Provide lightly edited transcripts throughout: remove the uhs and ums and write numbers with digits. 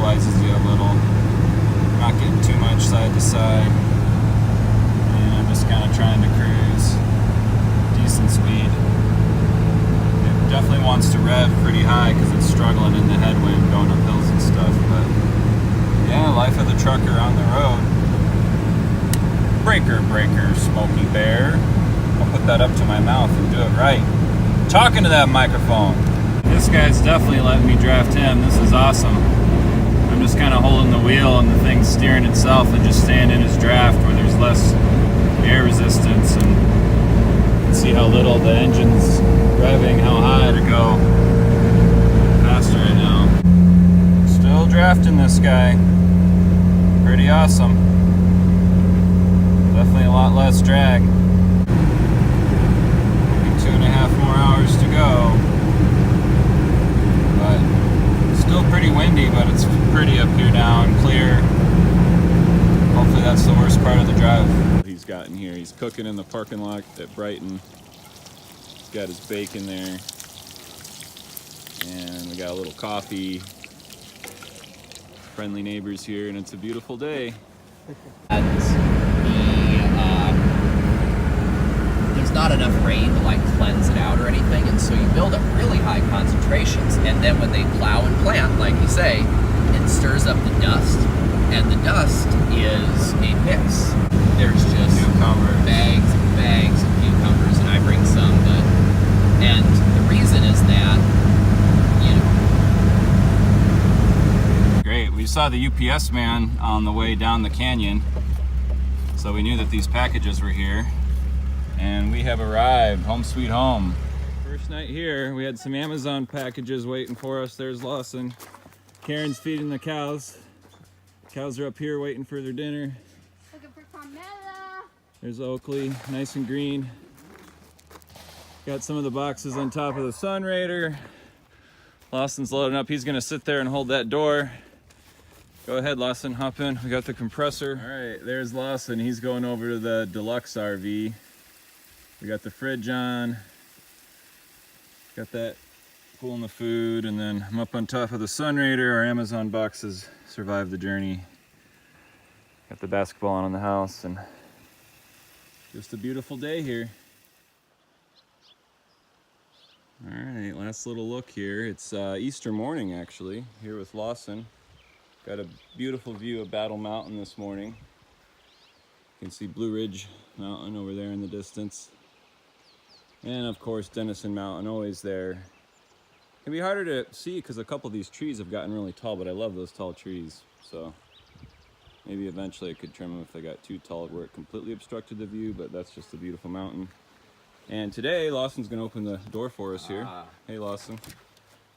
stabilizes you a little. Not getting too much side to side. And I'm just kind of trying to cruise decent speed. It definitely wants to rev pretty high because it's struggling in the headwind going up hills and stuff. But yeah, life of the trucker on the road. Breaker, breaker, Smokey Bear. I'll put that up to my mouth and do it right. Talking to that microphone. This guy's definitely letting me draft him. This is awesome. I'm just kind of holding the wheel and the thing's steering itself and just staying in his draft where there's less air resistance, and you can see how little the engine's revving, how high to go faster right now. Still drafting this guy. Pretty awesome. Definitely a lot less drag. 2.5 more hours to go. But still pretty windy, but it's pretty up here now and clear. Hopefully that's the worst part of the drive. He's gotten here. He's cooking in the parking lot at Brighton. He's got his bacon there. And we got a little coffee. Friendly neighbors here, and it's a beautiful day. There's not enough rain to like cleanse it out or anything, and so you build up really high concentrations, and then when they plow and plant, like you say, it stirs up the dust, and the dust is a mix. There's just bags and bags of cucumbers, and I bring some, and the reason is that, Great, we saw the UPS man on the way down the canyon, so we knew that these packages were here. And we have arrived, home sweet home. First night here, we had some Amazon packages waiting for us. There's Lawson. Karen's feeding the cows. Cows are up here waiting for their dinner. Looking for Carmela. There's Oakley, nice and green. Got some of the boxes on top of the Sunraider. Lawson's loading up. He's gonna sit there and hold that door. Go ahead, Lawson, hop in. We got the compressor. All right, there's Lawson. He's going over to the deluxe RV. We got the fridge on. Got that cooling the food, and then I'm up on top of the Sunraider. Our Amazon boxes survived the journey. Got the basketball on in the house, and just a beautiful day here. All right, last little look here. It's Easter morning, actually, here with Lawson. Got a beautiful view of Battle Mountain this morning. You can see Blue Ridge Mountain over there in the distance. And of course, Denison Mountain, always there. It can be harder to see because a couple of these trees have gotten really tall, but I love those tall trees. So maybe eventually I could trim them if they got too tall where it completely obstructed the view, but that's just a beautiful mountain. And today, Lawson's gonna open the door for us here. Hey, Lawson.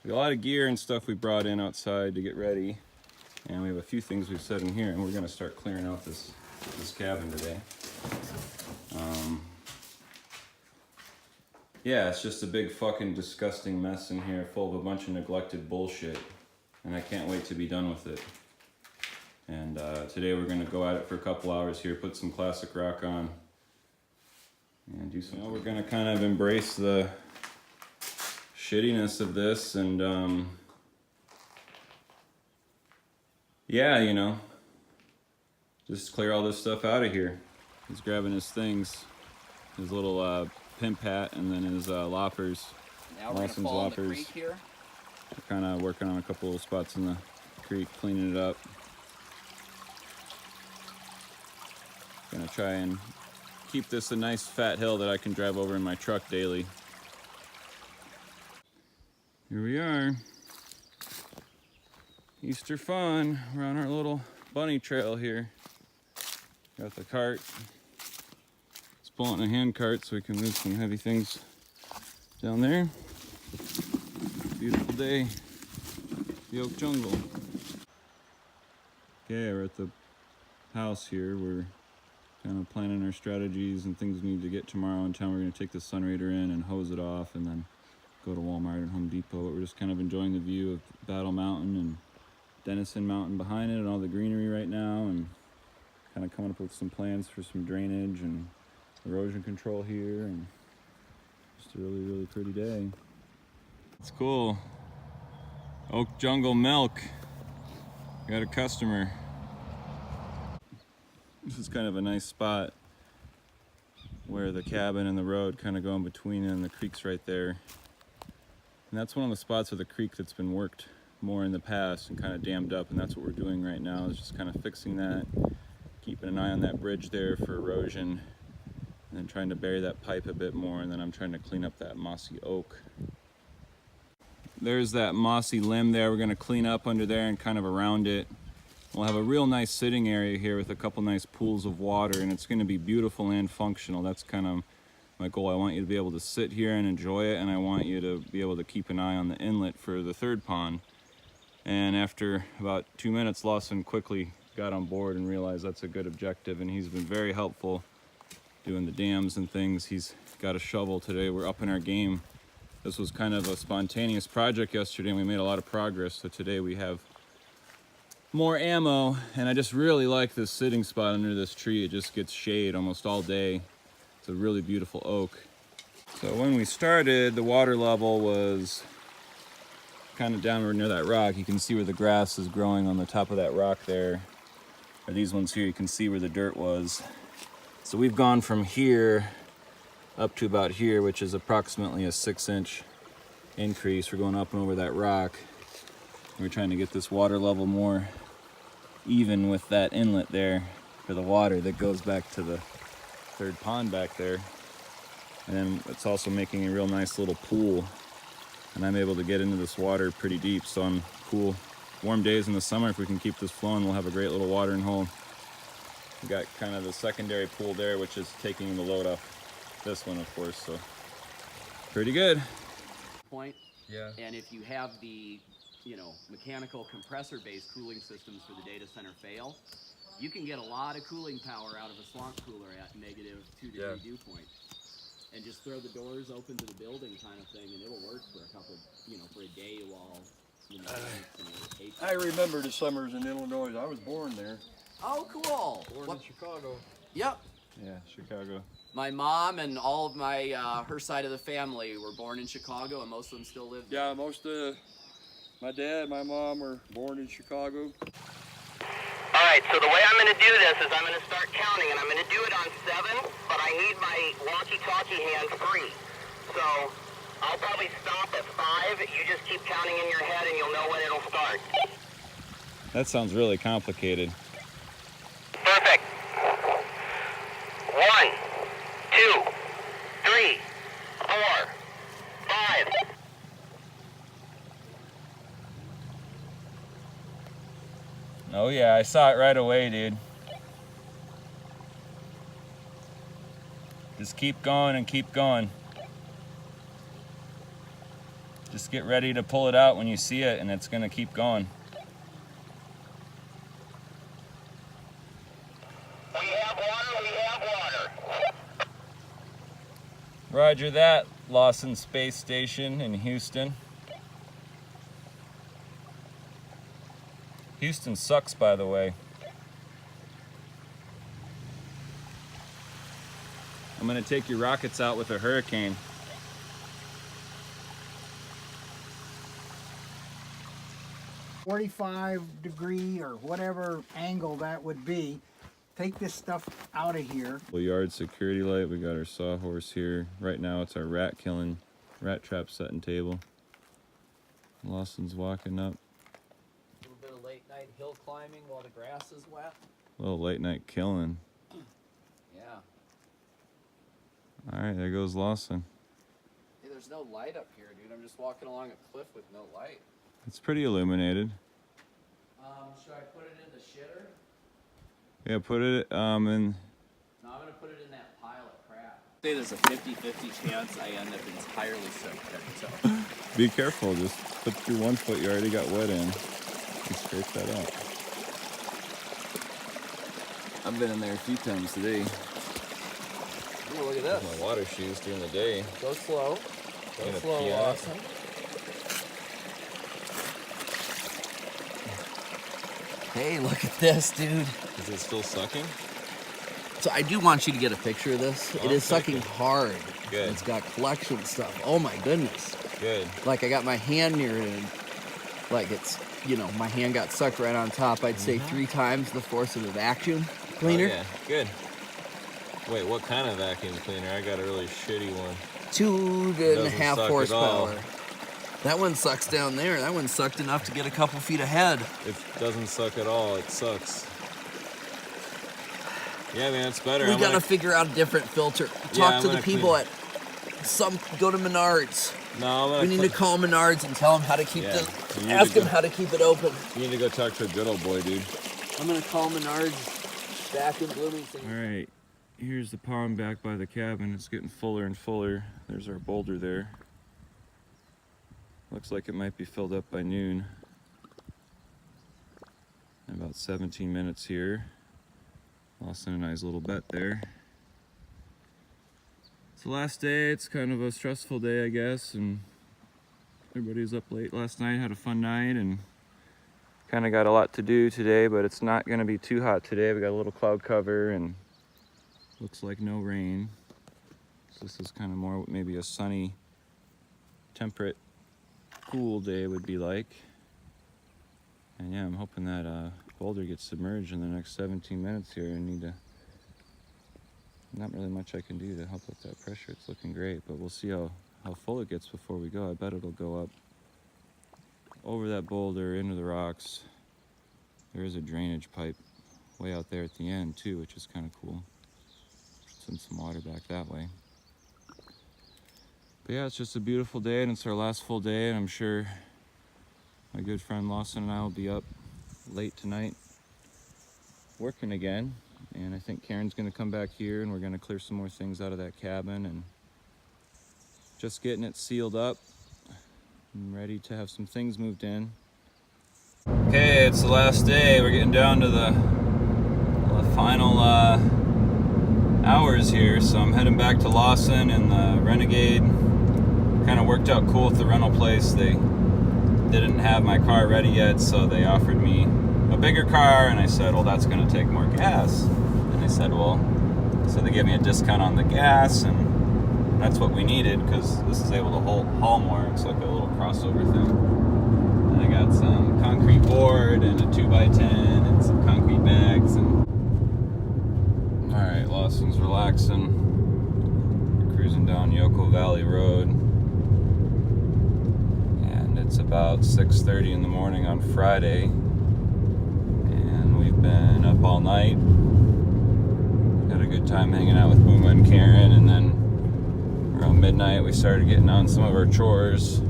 We got a lot of gear and stuff we brought in outside to get ready. And we have a few things we've set in here, and we're gonna start clearing out this cabin today. Yeah, it's just a big fucking disgusting mess in here full of a bunch of neglected bullshit, and I can't wait to be done with it. And today we're gonna go at it for a couple hours here, put some classic rock on, and do some. We're gonna kind of embrace the shittiness of this, and yeah, you know, just clear all this stuff out of here. He's grabbing his things, his little pimp hat, and then his loppers. now we're gonna fall in the creek here. We're kind of working on a couple of spots in the creek, cleaning it up. Gonna try and keep this a nice fat hill that I can drive over in my truck daily. Here we are. Easter fun. We're on our little bunny trail here. Got the cart. It's pulling a hand cart so we can move some heavy things down there. Beautiful day. The Oak Jungle. Okay, we're at the house here. We're kind of planning our strategies and things we need to get tomorrow in town. We're going to take the Sunraider in and hose it off and then go to Walmart and Home Depot. But we're just kind of enjoying the view of Battle Mountain and Denison Mountain behind it and all the greenery right now, and kind of coming up with some plans for some drainage and erosion control here, and just a really, really pretty day. It's cool. Oak Jungle milk. Got a customer. This is kind of a nice spot where the cabin and the road kind of go in between, and the creek's right there. And that's one of the spots of the creek that's been worked more in the past and kind of dammed up, and that's what we're doing right now, is just kind of fixing that, keeping an eye on that bridge there for erosion, and then trying to bury that pipe a bit more, and then I'm trying to clean up that mossy oak. There's that mossy limb there. We're going to clean up under there and kind of around it. We'll have a real nice sitting area here with a couple nice pools of water, and it's going to be beautiful and functional. That's kind of my goal. I want you to be able to sit here and enjoy it, and I want you to be able to keep an eye on the inlet for the third pond. And after about 2 minutes, Lawson quickly got on board and realized that's a good objective, and he's been very helpful doing the dams and things. He's got a shovel today. We're up in our game. This was kind of a spontaneous project yesterday, and we made a lot of progress, so today we have more ammo, and I just really like this sitting spot under this tree. It just gets shade almost all day. It's a really beautiful oak. So when we started, the water level was kind of downward near that rock. You can see where the grass is growing on the top of that rock there. Or these ones here, you can see where the dirt was. So we've gone from here up to about here, which is approximately a 6-inch increase. We're going up and over that rock. We're trying to get this water level more even with that inlet there for the water that goes back to the third pond back there. And then it's also making a real nice little pool, and I'm able to get into this water pretty deep. So on cool warm days in the summer, if we can keep this flowing, we'll have a great little watering hole. We got kind of the secondary pool there, which is taking the load off this one, of course, so pretty good. Point. Yeah. And if you have the, mechanical compressor-based cooling systems for the data center fail, you can get a lot of cooling power out of a swamp cooler at -2 degree dew point. And just throw the doors open to the building kind of thing, and it'll work for a couple, for a day while, I remember the summers in Illinois. I was born there. Oh, cool. Born in Chicago. Yep. Yeah, Chicago. My mom and all of my, her side of the family were born in Chicago, and most of them still live there. Yeah, most of my dad and my mom were born in Chicago. All right, so the way I'm going to do this is I'm going to start counting, and I'm going to do it on 7, but I need my walkie-talkie hands free. So I'll probably stop at 5. You just keep counting in your head, and you'll know when it'll start. That sounds really complicated. Perfect. 1, 2, 3, 4, 5. Oh yeah, I saw it right away, dude. Just keep going and keep going. Just get ready to pull it out when you see it, and it's gonna keep going. We have water, we have water. Roger that, Lawson Space Station in Houston. Houston sucks, by the way. I'm gonna take your rockets out with a hurricane. .45 or whatever angle that would be. Take this stuff out of here. Yard security light. We got our sawhorse here. Right now it's our rat trap setting table. Lawson's walking up. A little bit of late night hill climbing while the grass is wet. A little late night killing. Yeah. All right, there goes Lawson. Hey, there's no light up here, dude. I'm just walking along a cliff with no light. It's pretty illuminated. Should I put it in the shitter? Yeah, put it in. No, I'm gonna put it in that pile of crap. Say there's a 50-50 chance I end up entirely soaked there, so. Be careful. Just put your 1 foot you already got wet in. Just scrape that up. I've been in there a few times today. Ooh, look at this. My water shoes during the day. Go slow. Go Gonna slow, pee on it. Lawson. Hey, look at this, dude. Is it still sucking? So I do want you to get a picture of this. It is sucking hard. Good. It's got collection stuff. Oh my goodness. Good. Like I got my hand near it and like it's you know, my hand got sucked right on top. I'd say 3 times the force of a vacuum cleaner. Oh, yeah, good. Wait, what kind of vacuum cleaner? I got a really shitty one. 2.5 Doesn't suck at all. horsepower. That one sucks down there. That one sucked enough to get a couple feet ahead. It doesn't suck at all. It sucks. Yeah, man, it's better. We I'm gotta gonna- figure out a different filter. Yeah, Talk I'm to the gonna people clean- at some. Go to Menards. No, I'm gonna We need to call Menards and tell them how to keep Yeah, the. you need Ask to them go- how to keep it open. You need to go talk to a good old boy, dude. I'm gonna call Menards back in Bloomington. All right, here's the pond back by the cabin. It's getting fuller and fuller. There's our boulder there. Looks like it might be filled up by noon. In about 17 minutes here. Lawson and I's little bet there. It's the last day. It's kind of a stressful day, I guess, and everybody was up late last night, had a fun night, and kind of got a lot to do today, but it's not going to be too hot today. We got a little cloud cover and looks like no rain. So this is kind of more what maybe a sunny, temperate, cool day would be like. And yeah, I'm hoping that boulder gets submerged in the next 17 minutes here. I need to, not really much I can do to help with that pressure. It's looking great, but we'll see how full it gets before we go. I bet it'll go up over that boulder into the rocks. There is a drainage pipe way out there at the end too, which is kind of cool. Send some water back that way. But yeah, it's just a beautiful day, and it's our last full day, and I'm sure my good friend Lawson and I will be up late tonight working again. And I think Karen's gonna come back here and we're gonna clear some more things out of that cabin and just getting it sealed up. I'm ready to have some things moved in. Okay, it's the last day. We're getting down to the final hours here, so I'm heading back to Lawson and the Renegade. Kind of worked out cool with the rental place. They didn't have my car ready yet, so they offered me a bigger car, and I said, well, that's going to take more gas. And they said, well, so they gave me a discount on the gas, and that's what we needed because this is able to haul more. It's like a little crossover thing. And I got some concrete board and a 2x10 and some concrete bags. And all right, Lawson's relaxing. We're cruising down Yoko Valley Road. And it's about 6:30 in the morning on Friday. And we've been up all night. Had a good time hanging out with Booma and Karen, and then around midnight we started getting on some of our chores.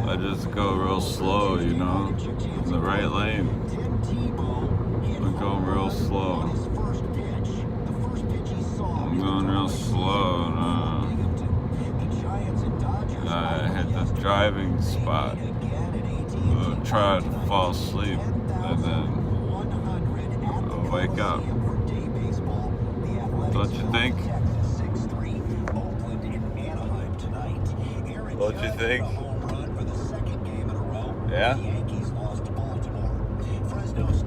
I just go real slow, you know, in the right lane. I'm going real slow. I'm going real slow, and I hit the driving spot. Tried to fall asleep, and then I'll wake up. Don't you think? Don't you think? Yeah?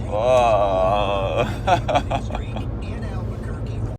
Oh.